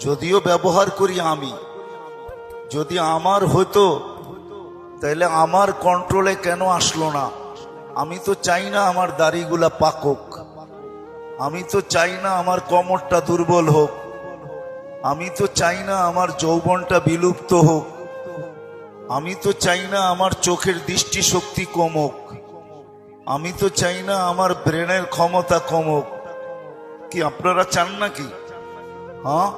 যদিও ব্যবহার করি আমি, যদি আমার হতো তাহলে আমার কন্ট্রোলে কেন আসলো না? আমি তো চাই না আমার দাড়িগুলা পাকক, আমি তো চাই না আমার কোমরটা দুর্বল হোক, আমি তো চাই না আমার যৌবনটা বিলুপ্ত হোক, আমি তো চাই না আমার চোখের দৃষ্টিশক্তি কমুক, আমি তো চাই না আমার ব্রেনের ক্ষমতা কমুক। কি আপনারা চান নাকি? হ্যাঁ,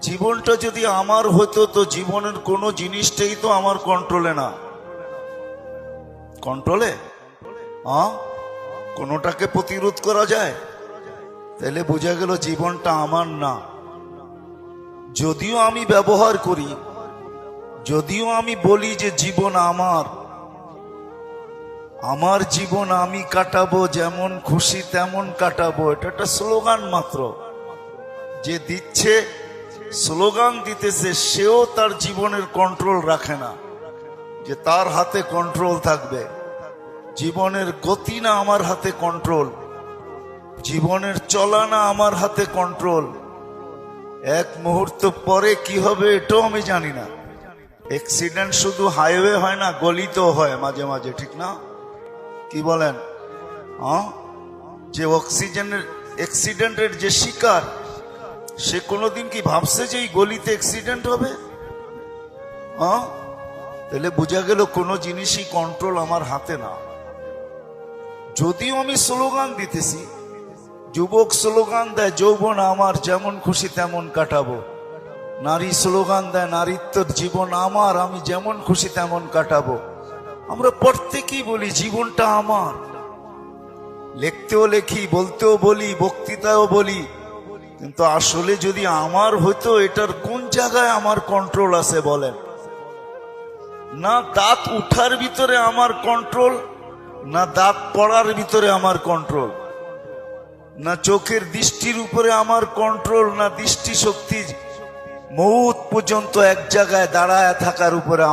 জীবনটা যদি আমার হতো তো জীবনের কোনো জিনিসটাই তো আমার কন্ট্রোলে না। কন্ট্রোলে হ্যাঁ, কোনোটাকে প্রতিরোধ করা যায়? তাহলে বোঝা গেল জীবনটা আমার না। যদিও আমি ব্যবহার করি, যদিও আমি বলি যে জীবন আমার, আমার জীবন আমি কাটাবো, যেমন খুশি তেমন কাটাবো, এটা একটা স্লোগান মাত্র। যে দিচ্ছে, স্লোগান দিতেছে, সেও তার জীবনের কন্ট্রোল রাখে না যে তার হাতে কন্ট্রোল থাকবে। জীবনের গতি না আমার হাতে কন্ট্রোল, জীবনের চলা না আমার হাতে কন্ট্রোল। এক মুহূর্ত পরে কি হবে এটাও আমি জানি না। অ্যাক্সিডেন্ট শুধু হাইওয়ে হয় না, গলিতেও হয় মাঝে মাঝে, ঠিক না? কি বলেন? যে অক্সিজেনের অ্যাক্সিডেন্টের যে শিকার, সে কোনোদিন কি ভাবছে যে এই গলিতে অ্যাক্সিডেন্ট হবে? তাহলে বোঝা গেল কোনো জিনিসই কন্ট্রোল আমার হাতে না। যদিও আমি স্লোগান দিতেছি, যুবক স্লোগান দেয় যৌবন আমার, যেমন খুশি তেমন কাটাবো। নারী স্লোগান দেয় নারীত্বর জীবন আমার, আমি যেমন খুশি তেমন কাটাবো। আমরা প্রত্যেকেই বলি জীবনটা আমার, লিখতেও লেখি, বলতেও বলি, বক্তৃতাও বলি, কিন্তু আসলে যদি আমার হইতো এটার কোন জায়গায় আমার কন্ট্রোল আছে বলেন? না দাঁত উঠার ভিতরে আমার কন্ট্রোল, না দাঁত পড়ার ভিতরে আমার কন্ট্রোল, না চোখের দৃষ্টির উপরে আমার কন্ট্রোল, না দৃষ্টি শক্তি মৌত পর্যন্ত এক জায়গায় দাঁড়ায় থাকার উপরে